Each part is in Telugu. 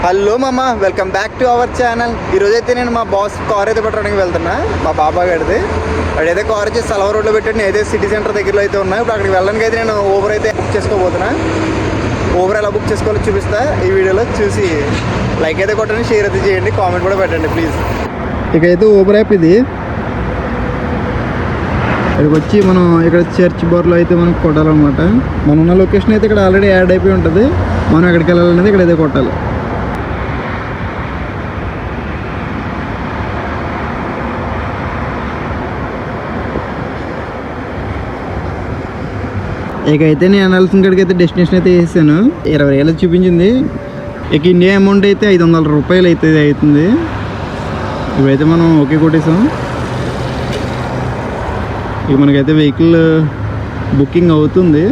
హలో మామ, welcome back to our channel. ఈరోజైతే నేను మా బాస్ కార్ అయితే పెట్టడానికి వెళ్తున్నా, మా బాబా గడిది. వాడైతే కార్ వచ్చి సలవా రోడ్లో పెట్టాడు, నేను అయితే సిటీ సెంటర్ దగ్గరలో అయితే ఉన్నా. ఇప్పుడు అక్కడికి వెళ్ళడానికి అయితే నేను ఊబర్ అయితే బుక్ చేసుకోబోతున్నా. ఊబర్ ఎలా బుక్ చేసుకోవాలో చూపిస్తా ఈ వీడియోలో. చూసి లైక్ అయితే కొట్టండి, షేర్ అయితే చేయండి, కామెంట్ కూడా పెట్టండి ప్లీజ్. ఇకైతే ఊబర్ యాప్ ఇది. ఇక్కడికి వచ్చి మనం ఇక్కడ చర్చ్ బార్లో అయితే మనం కొట్టాలన్నమాట. మనం ఉన్న లొకేషన్ అయితే ఇక్కడ ఆల్రెడీ యాడ్ అయిపోయి ఉంటుంది. మనం ఎక్కడికి వెళ్ళాలనేది ఇక్కడైతే కొట్టాలి. ఇకైతే నేను అనాల్సిన కాడికి అయితే డెస్టినేషన్ అయితే వేసాను. 20,000 చూపించింది. ఇక ఇండియా అమౌంట్ అయితే 500 రూపాయలు అయితే అవుతుంది. ఇప్పుడైతే మనం ఓకే కొట్టేసాం. ఇక మనకైతే వెహికల్ బుకింగ్ అవుతుంది,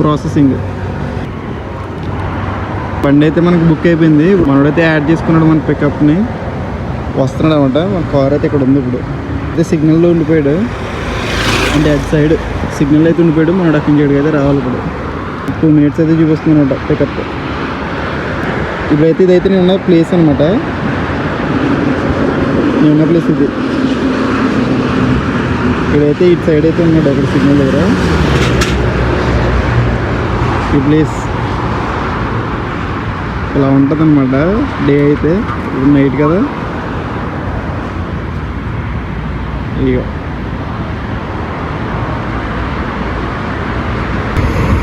ప్రాసెసింగ్. బండి అయితే మనకు బుక్ అయిపోయింది. మనోడైతే యాడ్ చేసుకున్నాడు మన పికప్ని, వస్తున్నాడు అనమాట. మన కార్ అయితే ఇక్కడ ఉంది. ఇప్పుడు అయితే సిగ్నల్లో ఉండిపోయాడు, అంటే అటు సైడ్ సిగ్నల్ అయితే ఉండిపోయాడు. మన అక్కడి నుంచి అయితే రావాలి. ఇప్పుడు 2 minutes అయితే చూపిస్తుంది అనమాట పికప్. ఇప్పుడైతే ఇదైతే నేను ఉన్న ప్లేస్ అనమాట. నేను ఉన్న ప్లేస్ ఇది. ఇక్కడైతే ఇటు సైడ్ అయితే ఉన్నాడు, అక్కడ సిగ్నల్ దగ్గర. ఈ ప్లేస్ ఇలా ఉంటుంది అనమాట డే అయితే. ఇప్పుడు నైట్ కదా. ఇక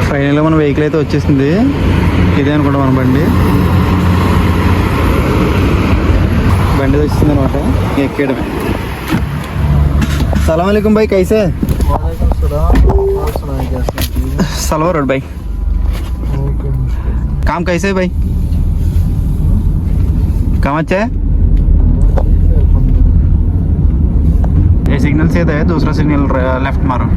ఫైనల్గా మన వెహికల్ అయితే వచ్చేసింది. ఇదే అనుకుంటా మన బండి వచ్చేసింది అనమాట. ఎక్కడమే. సలాం అలైకుం భాయ్, కైసే? सलवा रोड भाई, काम कैसे है भाई? काम अच्छा है? ये सिग्नल से है, दूसरा सिग्नल लेफ्ट मारो.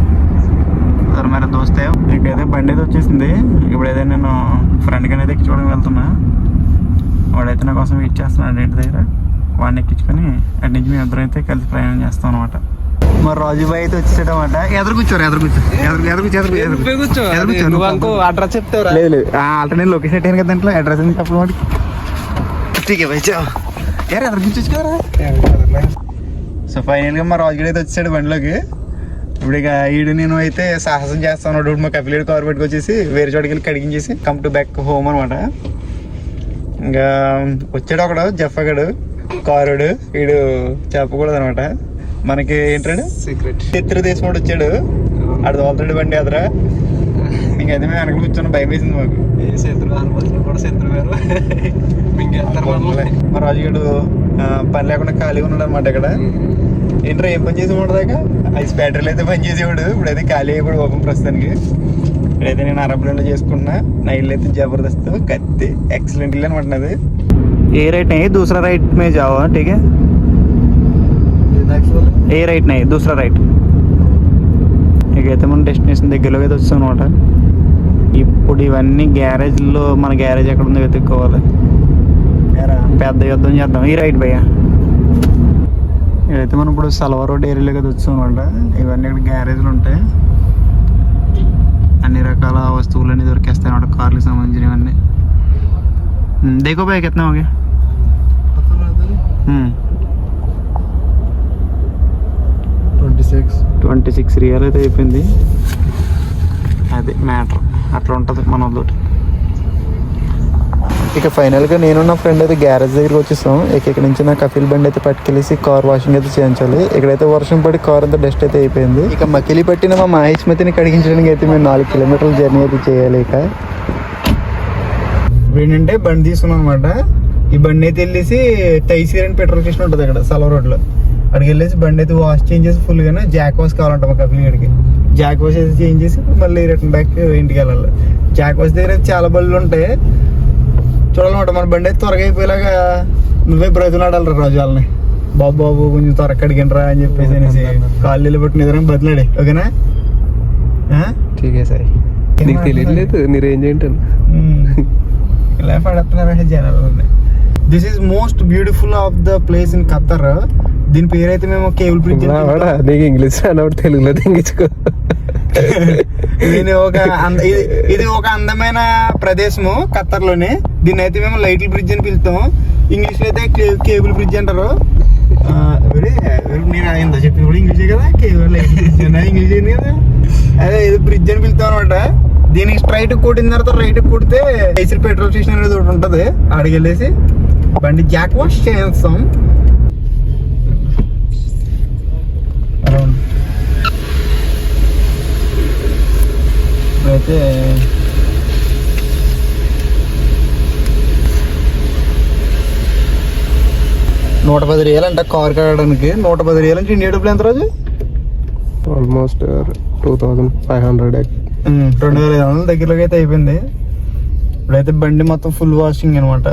సార్ మేర దోస్తే. ఇకైతే బండి అయితే వచ్చేసింది. ఇప్పుడైతే నేను ఫ్రెండ్ కానీ అయితే ఎక్కించుకోవడానికి వెళ్తున్నా. వాడైతే నా కోసం వెయిట్ చేస్తున్నాడు ఇంటి దగ్గర. వాడిని ఎక్కించుకొని అటు నుంచి మేము ఇద్దరం అయితే కలిసి ప్రయాణం చేస్తాం అనమాట. మరి రాజుబాయ్ అయితే వచ్చేసాడు అనమాట. ఎదురు కూర్చోరు, అడ్రస్ చెప్తారు. లేదు ఆల్రెడీ నేను లొకేషన్ పెట్టాను కదా, దాంట్లో అడ్రస్ ఎందుకు అప్పుడు వాడికి. ఎదురు కూర్చోచ్చు కదా. సో ఫైనల్గా మా రాజుగారు అయితే వచ్చేసాడు బండిలోకి. ఇప్పుడు ఇక ఈడు నేను అయితే సాహసం చేస్తాను. డూడ్ మా కపిలేడు కార్ పెట్టుకొచ్చేసి వేరే చోటుకి వెళ్ళి కడిగించేసి కమ్ టు బ్యాక్ హోమ్ అనమాట. ఇంకా వచ్చాడు ఒకడు జఫగాడు కారుడు. వీడు చెప్పకూడదు అనమాట మనకి. ఏంటాడు సీక్రెట్ చిత్ర దేశం కూడా వచ్చాడు. ఆడు తోలుతాడు బండి అదరా. ఇంకైతే మేము వెనక కూర్చొని భయం వేసింది మాకు. మా రాజుగాడు పని లేకుండా ఖాళీగా ఉన్నాడు అనమాట ఇక్కడ. ఏంట్రా ఏం పని చేసి ఉండదాక ఐస్ బ్యాటరీలు అయితే పని చేసేవాడు. ఇప్పుడైతే ఖాళీ అయిపోయాడు ఓపెన్ ప్రస్తుతానికి. ఇప్పుడైతే నేను అరబులంలో చేసుకున్నా. నా ఇల్లు అయితే జబర్దస్త్ కత్తి ఎక్సలెంట్ ఇల్లు అనమాట నాది. ఏ రైట్ नहीं दूसरा राइट में जाओ, ठीक है? ఏ రైట్ नहीं दूसरा राइट. ఇకైతే మనం డెస్టినేషన్ దగ్గరలోకి అయితే వచ్చాం అనమాట. ఇప్పుడు ఇవన్నీ గ్యారేజ్లో, మన గ్యారేజ్ ఎక్కడ ఉందో వెతుక్కోవాలి. పెద్ద యుద్ధం చేద్దాం. ఈ రైట్ భయ్యా. ఇదైతే మనం ఇప్పుడు సలవా రోడ్ ఏరియాలోకి అయితే వచ్చాం అనమాట. ఇవన్నీ ఇక్కడ గ్యారేజ్లు ఉంటాయి. అన్ని రకాల వస్తువులు అన్నీ దొరికేస్తాయి అనమాట, కార్లకు సంబంధించినవన్నీ. देखो भाई कितना हो गया? 26 రియల్ అయితే అయిపోయింది. అది మ్యాటర్ అట్లా ఉంటుంది మనతోటి. ఇక ఫైనల్గా నేను నా ఫ్రెండ్ అయితే గ్యారేజ్ దగ్గరికి వచ్చేసాం. ఇక్కడ నుంచి నా కఫీల్ బండి అయితే పట్టుకెళ్ళేసి కార్ వాషింగ్ అయితే చేయించాలి. ఇక్కడైతే వర్షం పడి కార్ అంతా డస్ట్ అయితే అయిపోయింది. ఇక మకిలి పట్టిన మా మహేష్మతిని కడిగించడానికి అయితే మేము 4 కిలోమీటర్ల జర్నీ అయితే చేయాలి. ఇక ఏంటంటే బండి తీసుకున్నాం అనమాట. ఈ బండి అయితే వెళ్ళేసి తైసీర్ అని పెట్రోల్ స్టేషన్ ఉంటుంది అక్కడ సలవా రోడ్లో. అక్కడికి వెళ్ళేసి బండి అయితే వాష్ చేంజ్ చేసి ఫుల్గానే జాక్ వాష్ కావాలంట మా కపిల్ గడికి. జాక్ వాష్ అయితే చేంజ్ చేసి మళ్ళీ రిటర్న్ బ్యాక్ ఇంటికి వెళ్ళాలి. జాక్ వాష్ దగ్గర చాలా బళ్ళు ఉంటాయి చూడాలన్నమాట. మన బండి అయితే త్వరగా అయిపోయేలాగా నువ్వే బ్రతులాడాలి రాజు వాళ్ళని. బాబు కొంచెం త్వరగా అడిగినరా అని చెప్పేసి అనేసి కాళ్ళు పట్టిన ఎదురు బదిలాడే. ఓకేనా? నీకు తెలియలేదు మీరేం చేయంటాను. ఇలా పడుతున్నారు జనాలు. This is most beautiful of the place in Khattar. దీని పేరు అయితే మేము కేబుల్ బ్రిడ్జ్. నీకు ఇంగ్లీష్ అన్నప్పుడు తెలుగులో తెంగించుకో. ఇది ఒక అందమైన ప్రదేశము ఖత్తర్లోనే. దీన్ని అయితే మేము లైట్ల బ్రిడ్జ్ అని పిలుస్తాము. ఇంగ్లీష్ లో అయితే కేబుల్ బ్రిడ్జ్ అంటారు. నేను ఎంత చెప్పిన కూడా ఇంగ్లీషే కదా, కేబుల్ లైట్ బ్రిడ్జ్ ఇంగ్లీష్ అయింది కదా. అదే ఇది బ్రిడ్జ్ అని పిలుస్తాం అనమాట. దీనికి స్ట్రైట్ కొట్టిన తర్వాత రైట్ కొడితే ఐసర్ పెట్రోల్ స్టేషన్ అనేది ఒకటి ఉంటుంది. అడిగి వెళ్ళేసి బండి జాక్ వాష్ చేస్తాం. అయితే 110 రియల్ అంట కార్ కడగడానికి. 110 రియల్ అంటే ఇండియా డబ్బులు ఎంత రోజు? ఆల్మోస్ట్ 2500. 2500 దగ్గరలోకి అయితే అయిపోయింది. ఇప్పుడైతే బండి మొత్తం ఫుల్ వాషింగ్ అనమాట.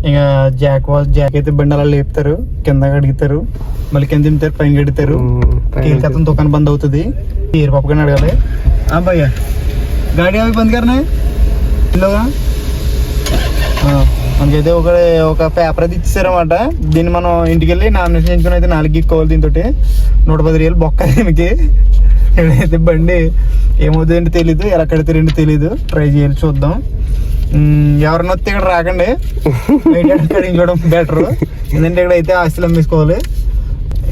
ఇక జాక్ అయితే బండి అలా లేపుతారు, కింద కడుగుతారు, మళ్ళీ కింద తింటారు, పైన కడుగుతారు. కేల్కతం దుకాణం బంద్ అవుతుంది. హీర్ పాప కానీ అడగాలి. భయ్యా గాడి అవి బంద్ కరనే ఇల్లుగా. మనకైతే ఒక పేపర్ అయితే ఇచ్చారన్నమాట. దీన్ని మనం ఇంటికి వెళ్ళి నామినేషన్ చేయించుకుని అయితే 4 గీక్కోవాలి. దీంతో 110 రియల్ బొక్క దీనికి. ఇక్కడైతే బండి ఏమవుతుందంటే తెలీదు, ఎలా కడితేంటి తెలీదు. ట్రై చేయాలి, చూద్దాం. ఎవరన్నా వస్తే ఇక్కడ రాకండి, కడించుకోవడం బెటర్. ఎందుకంటే ఇక్కడ అయితే ఆస్తులు అమ్మేసుకోవాలి.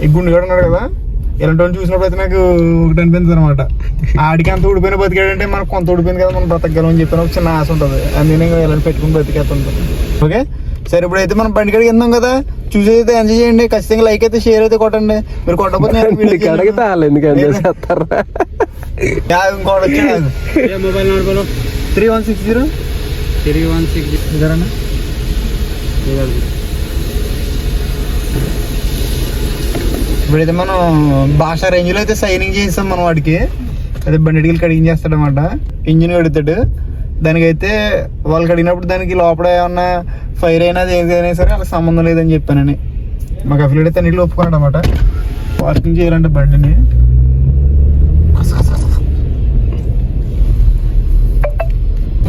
ఈ గుండు కూడా ఉన్నాడు కదా, ఇలాంటి వాళ్ళు చూసినప్పుడు అయితే నాకు ఒకటి అనిపించింది అనమాట. ఆడికి అంత ఊడిపోయిన బతికాడంటే మనకు కొంత ఊడిపోయింది కదా, మనం బ్రతకగలం అని చెప్పిన ఒక చిన్న ఆశ ఉంటుంది. అందుకని ఇలాంటి పెట్టుకుని బతికేస్తుంటాం. ఓకే సరే, ఇప్పుడైతే మనం బండి కడిగి వెళ్దాం కదా, చూసి అయితే ఎంజాయ్ చేయండి. ఖచ్చితంగా లైక్ అయితే షేర్ అయితే కొట్టండి. మీరు కొట్టకపోతే ఇంకోటి వచ్చాడు. Mobile number 3160 ఇదరన్నా. ఇప్పుడైతే మనం భాష రేంజ్లో అయితే సైనింగ్ చేస్తాం మనం వాడికి. అదే బండికి కడిగిన చేస్తాడు అనమాట. ఇంజిన్ కడుగుతాడు. దానికైతే వాళ్ళు కడిగినప్పుడు దానికి లోపల ఏమన్నా ఫైర్ అయినా ఏదైనా సరే అలా సంబంధం లేదని చెప్పానని మాకు అఫిలియేట్ అయితే అన్నింటిలో ఒప్పుకున్నాడు అనమాట. పార్కింగ్ చేయాలంటే బండిని.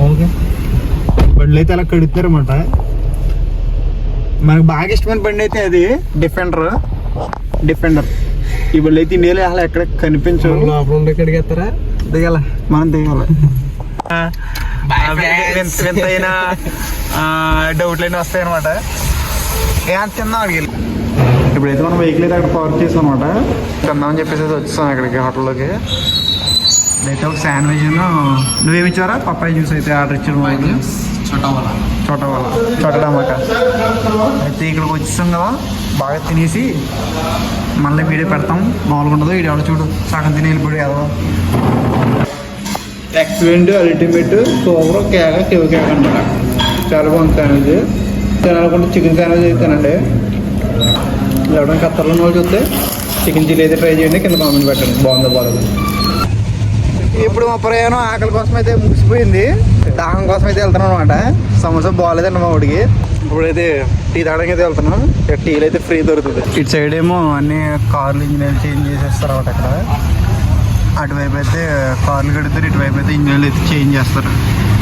ఓకే, బండ్లు అయితే అలా కడుగుతారు అనమాట. మనకు బాగా ఇష్టమైన బండి అయితే అది డిఫెండర్. ఈ బండి అయితే ఇండియాలో అసలు ఎక్కడ కనిపించవు. లోపల కడిగేస్తారా? దిగాల, మనం దిగాల. ఎంతైనా డౌట్లైనా వస్తాయి అనమాట. తిందాం అడిగి. ఇప్పుడైతే మనం వెహికల్ అయితే అక్కడ పార్క్ చేసాం అనమాట. తిందామని చెప్పేసి అయితే వచ్చేసాం అక్కడికి హోటల్లోకి. అయితే ఒక శాండ్విచ్ నువ్వేమి ఇచ్చారా? పప్పాయి జ్యూస్ అయితే ఆర్డర్ ఇచ్చాను. చోట టమాటా అయితే ఇక్కడికి వచ్చేసాం కదా, బాగా తినేసి మళ్ళీ వీడియో పెడతాం. మామూలుగా ఉండదు, వీడియో చూడు సగం తిని వెళ్ళిపోయి కదా. ఎక్సలెంట్, అల్టిమేట్, సూపర్, కేక్ అనమాట. చాలా బాగుంది శాండ్విచ్. తినాలనుకుంటే చికెన్ శాండ్విచ్ అయితేనండి. ఎవరైనా ఖత్తర్లో ఉన్న వాళ్ళు చూస్తే చికెన్ చిల్లీ అయితే ట్రై చేయండి, కింద కామెంట్ పెట్టండి బాగుందో బాగుంది. ఇప్పుడు మా ప్రయాణం ఆకలి కోసం అయితే ముగిసిపోయింది. దాహం కోసం అయితే వెళ్తున్నాం అనమాట. సమోసా బాగాలేదండి మా వాడికి. ఇప్పుడైతే టీ తాగడానికి అయితే వెళ్తున్నాం. టీలు అయితే ఫ్రీ దొరుకుతుంది. ఇటు సైడ్ ఏమో అన్ని కార్లు ఇంజనీర్లు చేంజ్ చేసేస్తారు అనమాట. అక్కడ అటువైపు అయితే కార్లు కడుతారు, ఇటువైపు అయితే ఇంజనీర్లు అయితే చేంజ్ చేస్తారు.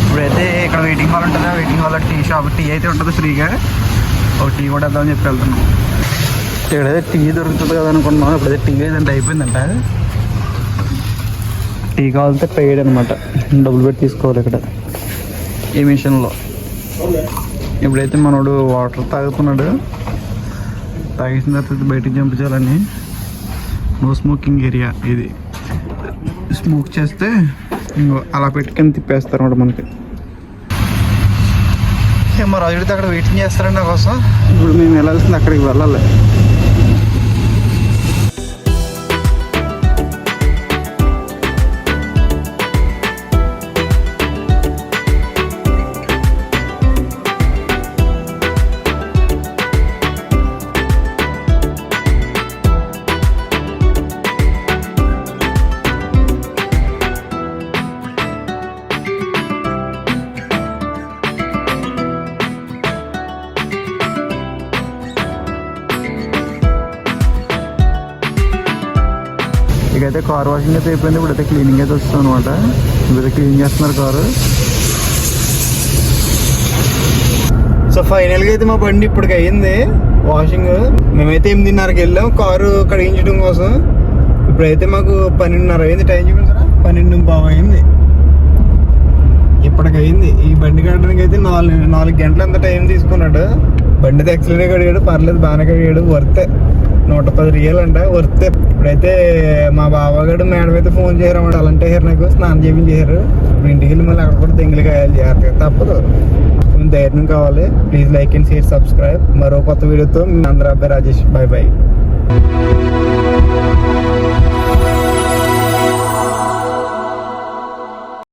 ఇప్పుడైతే ఇక్కడ వెయిటింగ్ హాల్ ఉంటుంది. Waiting hall tea shop tea అయితే ఉంటుంది ఫ్రీగా. ఒక టీ కూడా వెళ్దామని చెప్పి వెళ్తున్నాం. ఇక్కడైతే టీ దొరుకుతుంది కదా అనుకున్నాం. ఇప్పుడైతే టీ లేదంటే అయిపోయిందంట. టీ కావాలంటే పెయిడ్ అనమాట, డబ్బులు పెట్టి తీసుకోవాలి ఇక్కడ ఈ మిషన్లో. ఇప్పుడైతే మనోడు వాటర్ తాగుతున్నాడు. తాగేసిన తర్వాత బయటికి పంపించాలని. నో స్మోకింగ్ ఏరియా ఇది. స్మోక్ చేస్తే ఇంకో అలా పెట్టుకొని తిప్పేస్తారు అన్నమాట మనకి. మా రాజుడితే అక్కడ వెయిటింగ్ చేస్తారండి నా కోసం. ఇప్పుడు మేము వెళ్ళాల్సింది అక్కడికి వెళ్ళాలి. ఇకైతే కార్ వాషింగ్ అయితే అయిపోయింది. ఇప్పుడైతే క్లీనింగ్ అయితే వస్తాం అనమాట. ఇప్పుడైతే క్లీన్ చేస్తున్నారు కారు. సో ఫైనల్గా అయితే మా బండి ఇప్పటికి అయ్యింది వాషింగ్. మేమైతే 8:30కి వెళ్ళాం కారు కడిగించడం కోసం. ఇప్పుడైతే మాకు 12:30 అయింది. టైం చూపించరా? 12:15 అయింది. ఇప్పటికయింది. ఈ బండి కట్టడానికి అయితే 4 గంటలు ఎంత టైం తీసుకున్నాడు. బండి ఎక్సలెంట్గా కడిగాడు, పర్లేదు బాగానే కడిగాడు. వర్తే 110 రియల్ అంట, వర్తే. ఇప్పుడైతే మా బావగాడు మేడం అయితే ఫోన్ చేయరు అన్నమాట. అలాంటి హెయిర్ నాకు స్నానం చేయించారు. ఇప్పుడు ఇంటికి వెళ్ళి మళ్ళీ అక్కడ కూడా దెంగిలి కాయాలి జాగ్రత్తగా, తప్పదు. కొంచెం ధైర్యం కావాలి. Please like and share, subscribe. మరో కొత్త వీడియోతో మీ అందరూ అబ్బాయి రాజేష్. Bye bye.